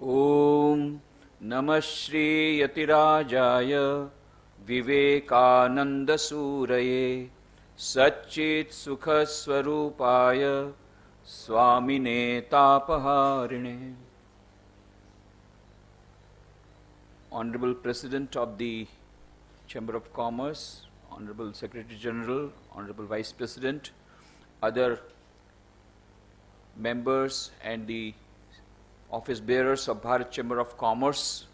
Om Namah Shri Yatirajaya Vivekananda Suraye Satchit Sukha Swarupaya Swamine Tapaharine. Honorable President of the Chamber of Commerce, Honorable Secretary General, Honorable Vice President, other members and the office bearers of Bharat Chamber of Commerce,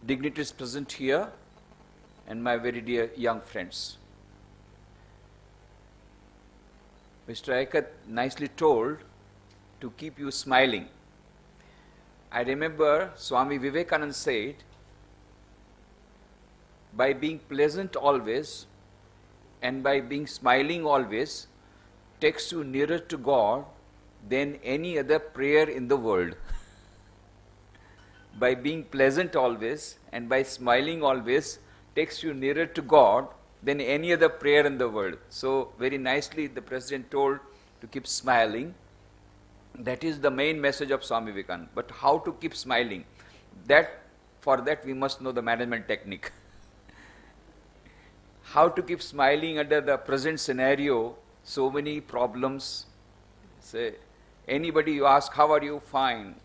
dignitaries present here, and my very dear young friends. Mr. Aikat nicely told to keep you smiling. I remember Swami Vivekananda said, by being pleasant always and by being smiling always takes you nearer to God than any other prayer in the world. By being pleasant always and by smiling always takes you nearer to God than any other prayer in the world. So very nicely the President told to keep smiling. That is the main message of Swami Vivekananda. But how to keep smiling? For that we must know the management technique. How to keep smiling under the present scenario, so many problems. Say, anybody you ask, how are you? Fine.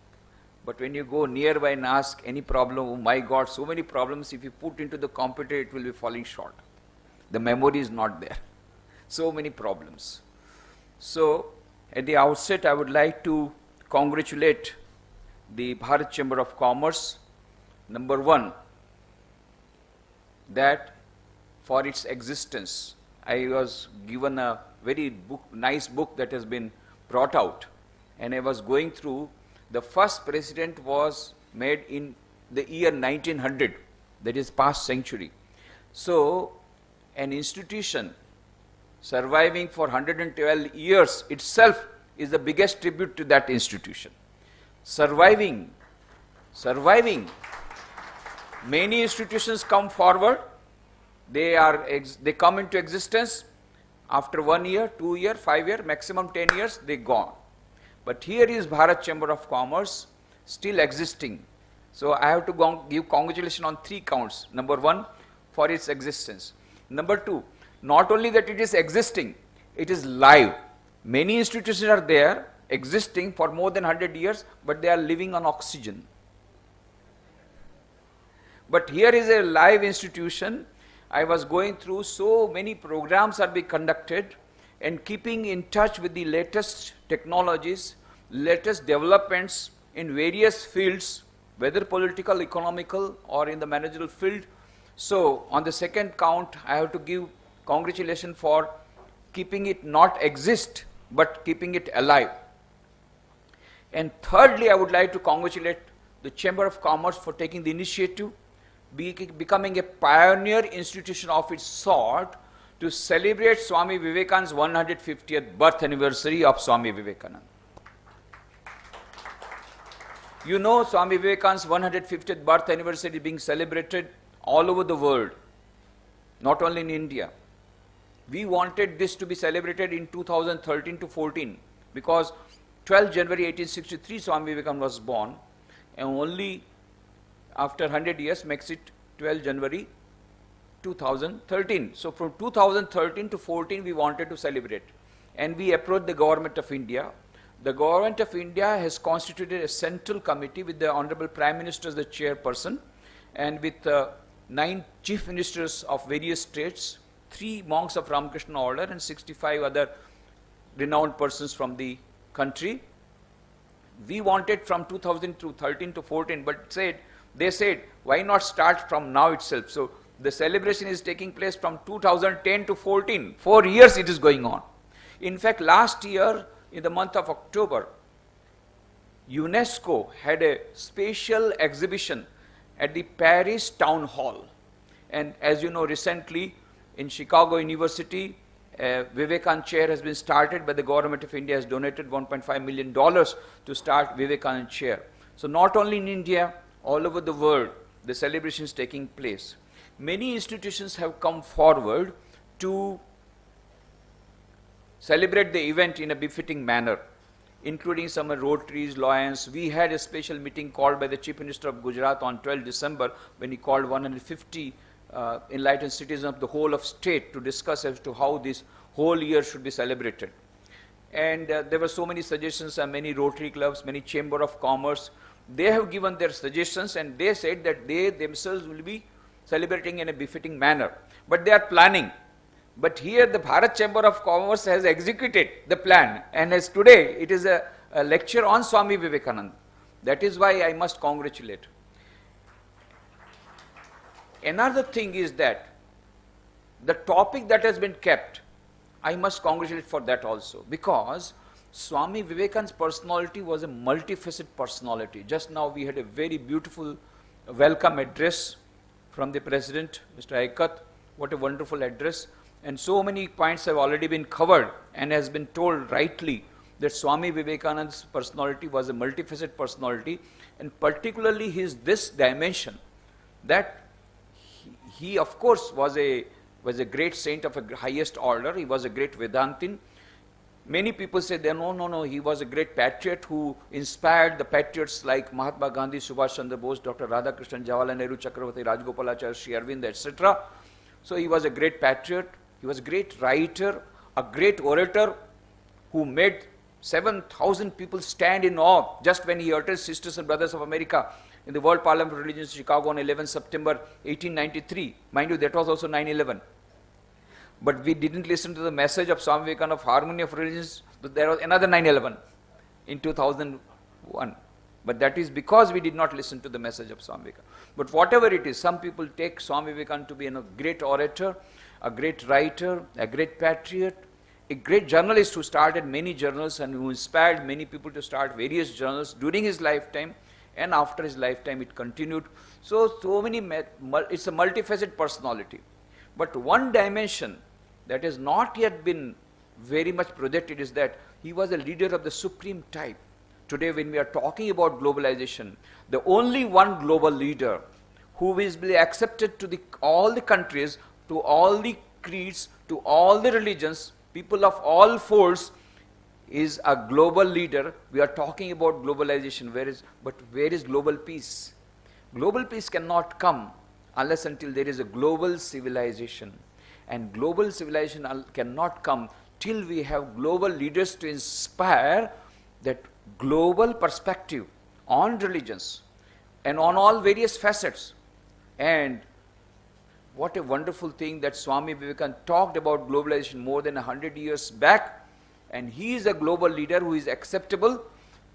But when you go nearby and ask any problem, oh my God, so many problems, if you put into the computer, it will be falling short. The memory is not there. So many problems. So, at the outset, I would like to congratulate the Bharat Chamber of Commerce, number one, that for its existence. I was given a very nice book that has been brought out, and I was going through. The first president was made in the year 1900, that is past century. So, an institution surviving for 112 years itself is the biggest tribute to that institution. Surviving. Many institutions come forward, they come into existence after 1 year, 2 year, 5 year, maximum 10 years, they gone. But here is Bharat Chamber of Commerce still existing. So I have to give congratulations on 3 counts. Number 1, for its existence. Number 2, not only that it is existing, it is live. Many institutions are there, existing for more than 100 years, but they are living on oxygen. But here is a live institution. I was going through, so many programs are being conducted, and keeping in touch with the latest technologies, latest developments in various fields, whether political, economical, or in the managerial field. So, on the second count, I have to give congratulations for keeping it not exist, but keeping it alive. And thirdly, I would like to congratulate the Chamber of Commerce for taking the initiative, becoming a pioneer institution of its sort to celebrate Swami Vivekananda's 150th birth anniversary of Swami Vivekananda. You know, Swami Vivekananda's 150th birth anniversary is being celebrated all over the world, not only in India. We wanted this to be celebrated in 2013 to 14 because 12 January 1863 Swami Vivekananda was born, and only after 100 years makes it 12 January 2013. So from 2013 to 14 we wanted to celebrate, and we approached the government of India. The government of India has constituted a central committee with the Honorable Prime Minister as the chairperson, and with 9 chief ministers of various states, 3 monks of Ramakrishna order, and 65 other renowned persons from the country. We wanted from 2013 to 14, but they said, why not start from now itself? So the celebration is taking place from 2010 to 14. 4 years it is going on. In fact, last year, in the month of October, UNESCO had a special exhibition at the Paris Town Hall. And as you know, recently in Chicago University, Vivekananda Chair has been started, but the government of India has donated $1.5 million to start Vivekananda Chair. So not only in India, all over the world, the celebration is taking place. Many institutions have come forward to celebrate the event in a befitting manner. including some Rotaries, Lions. We had a special meeting called by the Chief Minister of Gujarat on 12 December when he called 150 enlightened citizens of the whole of state to discuss as to how this whole year should be celebrated. And there were so many suggestions, many Rotary clubs, many Chamber of Commerce. They have given their suggestions and they said that they themselves will be celebrating in a befitting manner. But they are planning. But here the Bharat Chamber of Commerce has executed the plan, and as today it is a lecture on Swami Vivekananda. That is why I must congratulate. Another thing is that the topic that has been kept, I must congratulate for that also, because Swami Vivekananda's personality was a multifaceted personality. Just now we had a very beautiful welcome address from the President, Mr. Aikat. What a wonderful address. And so many points have already been covered and has been told rightly that Swami Vivekananda's personality was a multifaceted personality, and particularly his this dimension, that he of course was a great saint of a highest order. He was a great Vedantin. Many people say that no, he was a great patriot who inspired the patriots like Mahatma Gandhi, Subhash Chandra Bose, Dr. Radhakrishnan, Jawaharlal Nehru, Chakravarti, Rajgopalachari, Sri Arvind, etc. So he was a great patriot. He was a great writer, a great orator who made 7,000 people stand in awe just when he uttered Sisters and Brothers of America in the World Parliament of Religions in Chicago on 11 September 1893. Mind you, that was also 9/11. But we didn't listen to the message of Swami Vivekananda of harmony of religions. There was another 9/11 in 2001. But that is because we did not listen to the message of Swami Vivekananda. But whatever it is, some people take Swami Vivekananda to be a great orator, a great writer, a great patriot, a great journalist who started many journals and who inspired many people to start various journals during his lifetime, and after his lifetime it continued. So many, it's a multifaceted personality. But one dimension that has not yet been very much projected is that he was a leader of the supreme type. Today when we are talking about globalization, the only one global leader who is accepted to all the countries, to all the creeds, to all the religions, people of all folds, is a global leader. We are talking about globalization. But where is global peace? Global peace cannot come unless until there is a global civilization. And global civilization cannot come till we have global leaders to inspire that global perspective on religions and on all various facets. And what a wonderful thing that Swami Vivekananda talked about globalization more than 100 years back, and he is a global leader who is acceptable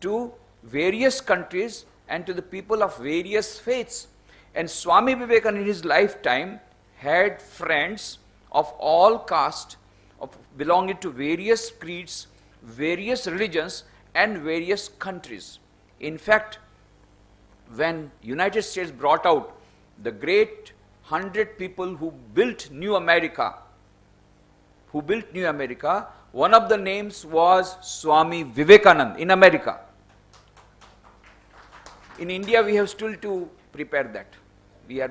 to various countries and to the people of various faiths. And Swami Vivekananda in his lifetime had friends of all castes, belonging to various creeds, various religions and various countries. In fact, when United States brought out the great 100 people who built New America, one of the names was Swami Vivekananda in America. In India, we have still to prepare that. We are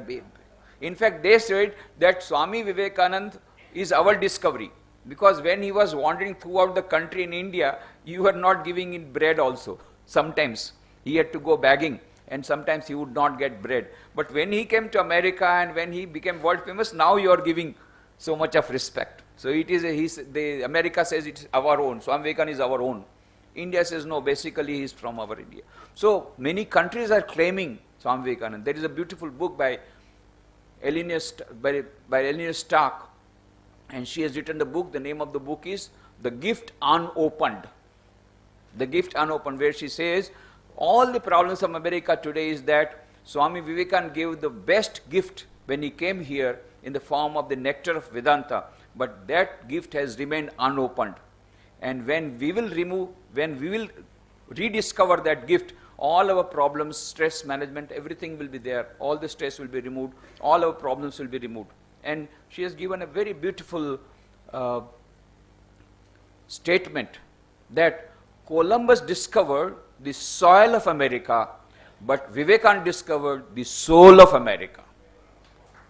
in fact, they said that Swami Vivekananda is our discovery, because when he was wandering throughout the country in India, you were not giving him bread also. Sometimes he had to go begging, and sometimes he would not get bread. But when he came to America and when he became world famous, now you are giving so much of respect. So it is America says it's our own. Swami Vivekananda is our own. India says no, basically he is from our India. So many countries are claiming Swami Vivekananda. There is a beautiful book by Eleanor Stark, and she has written the book. The name of the book is The Gift Unopened. The Gift Unopened, where she says all the problems of America today is that Swami Vivekananda gave the best gift when he came here in the form of the nectar of Vedanta, but that gift has remained unopened. And when we will rediscover that gift, all our problems, stress management, everything will be there. All the stress will be removed. All our problems will be removed. And she has given a very beautiful statement that Columbus discovered the soil of America, but Vivekananda discovered the soul of America.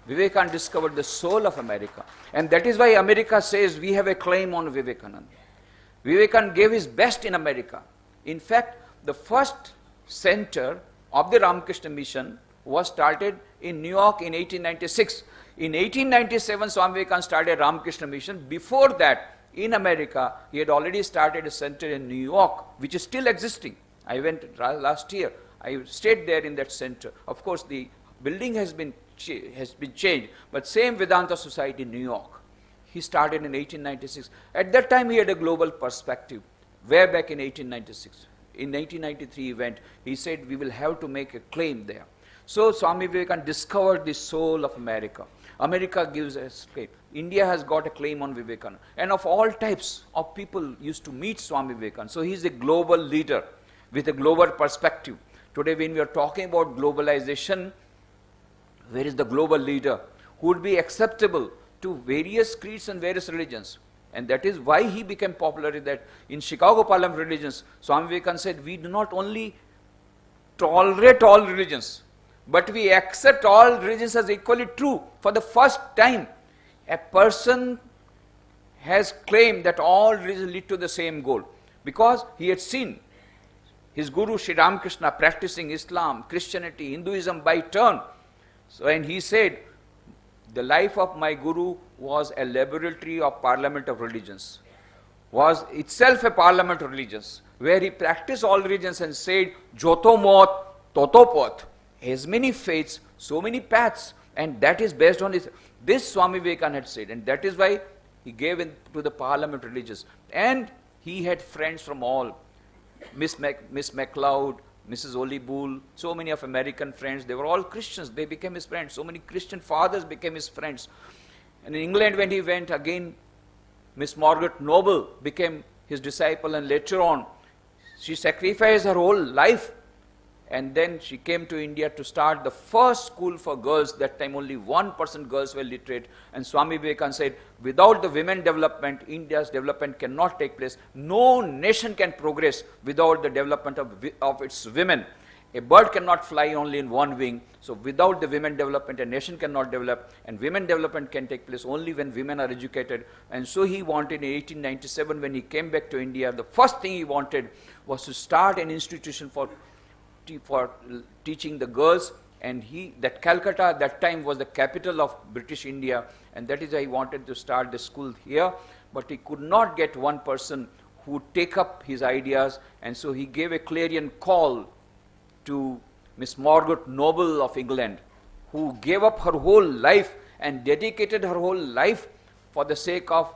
Vivekananda discovered the soul of America. And that is why America says we have a claim on Vivekananda. Vivekananda gave his best in America. In fact, the first center of the Ramakrishna Mission was started in New York in 1896. In 1897, Swami Vivekananda started Ramakrishna Mission. Before that, in America, he had already started a center in New York, which is still existing. I went last year. I stayed there in that center. Of course, the building has been changed, but same Vedanta Society in New York. He started in 1896. At that time, he had a global perspective, way back in 1896. In 1993 he went, he said, we will have to make a claim there. So Swami Vivekananda discovered the soul of America. America gives us claim. India has got a claim on Vivekananda. And of all types of people used to meet Swami Vivekananda. So he is a global leader with a global perspective. Today when we are talking about globalization, where is the global leader who would be acceptable to various creeds and various religions? And that is why he became popular in Chicago Parliament Religions. Swami Vivekananda said, we do not only tolerate all religions, but we accept all religions as equally true. For the first time, a person has claimed that all religions lead to the same goal. Because he had seen his Guru Sri Ramakrishna practicing Islam, Christianity, Hinduism by turn. So, and he said, the life of my Guru was a laboratory of parliament of religions, was itself a parliament of religions, where he practiced all religions and said, Joto mot, toto pot, as many faiths, so many paths, and that is based on this Swami Vivekananda had said, and that is why he gave in to the parliament religions. And he had friends from all, Miss MacLeod, Mrs. Oli Bull, so many of American friends, they were all Christians, they became his friends. So many Christian fathers became his friends. And in England when he went, again, Miss Margaret Noble became his disciple, and later on, she sacrificed her whole life. And then she came to India to start the first school for girls. That time only 1% girls were literate. And Swami Vivekananda said, without the women development, India's development cannot take place. No nation can progress without the development of its women. A bird cannot fly only in one wing. So without the women development, a nation cannot develop. And women development can take place only when women are educated. And so he wanted in 1897, when he came back to India, the first thing he wanted was to start an institution for teaching the girls. And that Calcutta at that time was the capital of British India, and that is why he wanted to start the school here. But he could not get one person who would take up his ideas, and so he gave a clarion call to Miss Margaret Noble of England, who gave up her whole life and dedicated her whole life for the sake of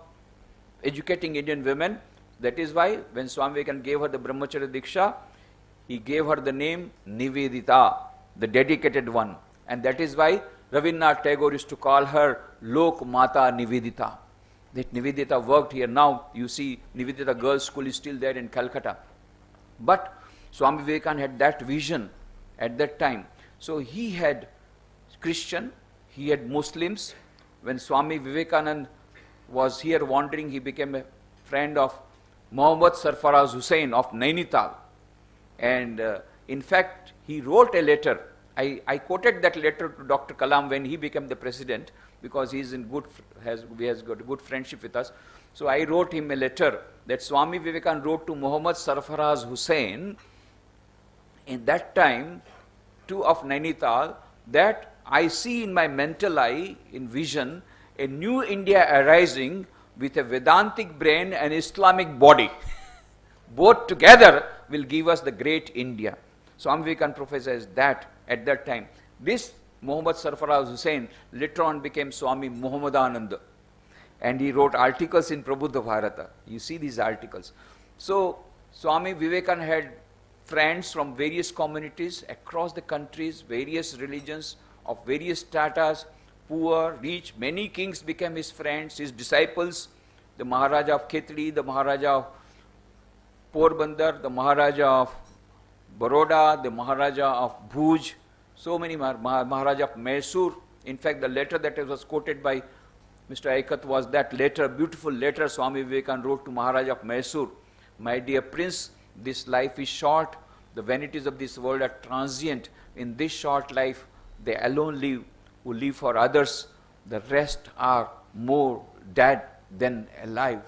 educating Indian women. That is why when Swami Vivekananda gave her the Brahmacharya Diksha, he gave her the name Nivedita, the dedicated one. And that is why Rabindranath Tagore used to call her Lok Mata Nivedita. That Nivedita worked here. Now you see Nivedita Girls' School is still there in Calcutta. But Swami Vivekananda had that vision at that time. So he had Christian, he had Muslims. When Swami Vivekananda was here wandering, he became a friend of Muhammad Sarfaraz Hussain of Nainital. And in fact, he wrote a letter. I quoted that letter to Dr. Kalam when he became the president, because he is has got a good friendship with us. So I wrote him a letter that Swami Vivekananda wrote to Muhammad Sarfaraz Hussain in that time of Nainital, that I see in my mental eye, in vision, a new India arising with a Vedantic brain and Islamic body. Both together will give us the great India. Swami Vivekananda prophesied that at that time. This Muhammad Sarfaraz Hussain later on became Swami Muhammadananda, and he wrote articles in Prabuddha Bharata. You see these articles. So Swami Vivekananda had friends from various communities across the countries, various religions of various stratas, poor, rich. Many kings became his friends, his disciples. The Maharaja of Khetri, the Maharaja of Porbandar, the Maharaja of Baroda, the Maharaja of Bhuj, so many Maharaja of Mysore. In fact, the letter that was quoted by Mr. Aikat was that letter, beautiful letter Swami Vivekananda wrote to Maharaja of Mysore. My dear prince, this life is short. The vanities of this world are transient. In this short life, they alone live who live for others. The rest are more dead than alive.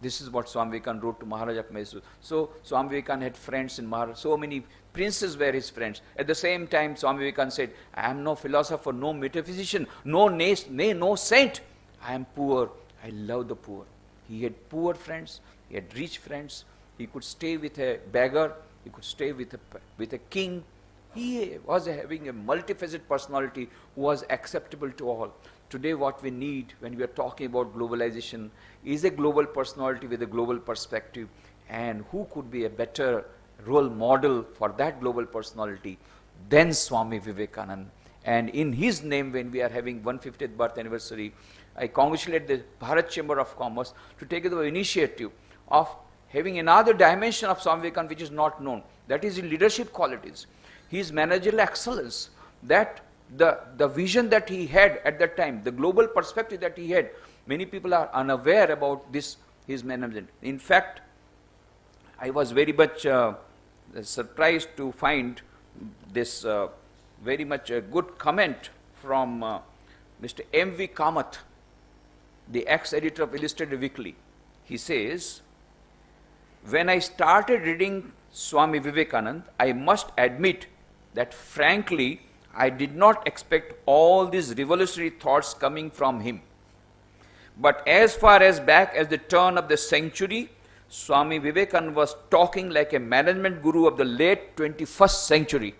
This is what Swami Vivekananda wrote to Maharaj of Mysore. So Swami Vivekananda had friends in Maharaj. So many princes were his friends. At the same time, Swami Vivekananda said, I am no philosopher, no metaphysician, no saint. I am poor. I love the poor. He had poor friends. He had rich friends. He could stay with a beggar. He could stay with a king. He was having a multifaceted personality who was acceptable to all. Today what we need when we are talking about globalization is a global personality with a global perspective, and who could be a better role model for that global personality than Swami Vivekananda. And in his name, when we are having 150th birth anniversary, I congratulate the Bharat Chamber of Commerce to take the initiative of having another dimension of Swami Vivekananda which is not known. That is his leadership qualities, his managerial excellence, that the vision that he had at that time, the global perspective that he had. Many people are unaware about this, his management. In fact, I was very much surprised to find this very much good comment from Mr. M.V. Kamath, the ex-editor of Illustrated Weekly. He says, when I started reading Swami Vivekananda, I must admit that frankly, I did not expect all these revolutionary thoughts coming from him. But as far as back as the turn of the century, Swami Vivekananda was talking like a management guru of the late 21st century.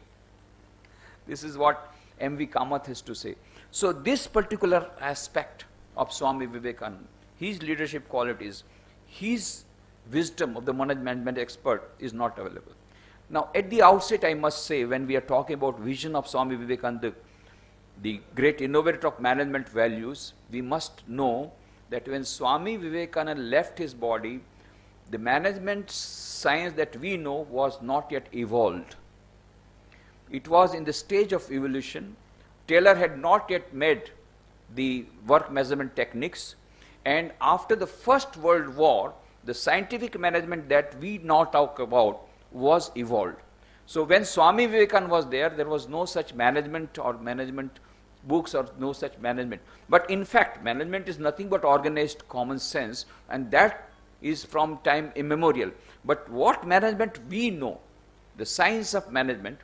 This is what M.V. Kamath has to say. So this particular aspect of Swami Vivekananda, his leadership qualities, his wisdom of the management expert is not available. Now, at the outset, I must say, when we are talking about vision of Swami Vivekananda, the great innovator of management values, we must know that when Swami Vivekananda left his body, the management science that we know was not yet evolved. It was in the stage of evolution. Taylor had not yet made the work measurement techniques, and after the First World War, the scientific management that we now talk about was evolved. So when Swami Vivekananda was there was no such management or management books or no such management. But in fact, management is nothing but organized common sense, and that is from time immemorial. But what management we know, the science of management,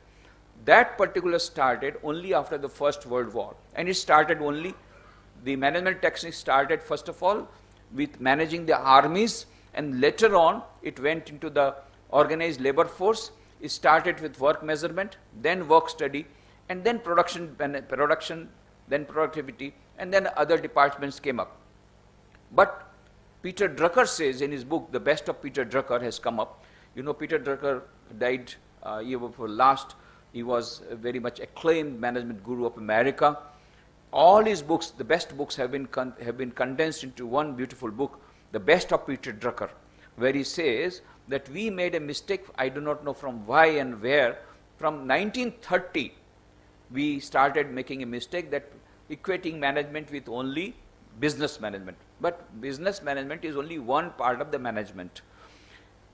that particular started only after the First World War. And it started only, the management technique started first of all with managing the armies, and later on it went into the organized labor force. It started with work measurement, then work study, and then production, then productivity, and then other departments came up. But Peter Drucker says in his book, The Best of Peter Drucker has come up. You know, Peter Drucker died year before last. He was a very much acclaimed management guru of America. All his books, the best books, have been condensed into one beautiful book, The Best of Peter Drucker, where he says that we made a mistake, I do not know from why and where. From 1930, we started making a mistake that equating management with only business management. But business management is only one part of the management.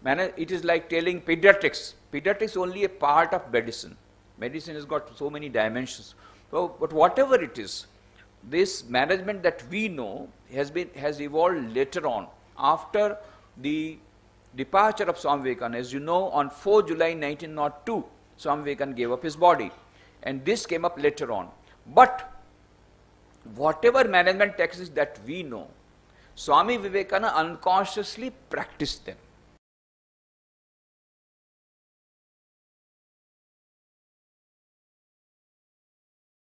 It is like telling pediatrics. Pediatrics is only a part of medicine. Medicine has got so many dimensions. So, but whatever it is, this management that we know has evolved later on, after the departure of Swami Vivekananda. As you know, on 4 July 1902, Swami Vivekananda gave up his body, and this came up later on. But whatever management techniques that we know, Swami Vivekananda unconsciously practiced them.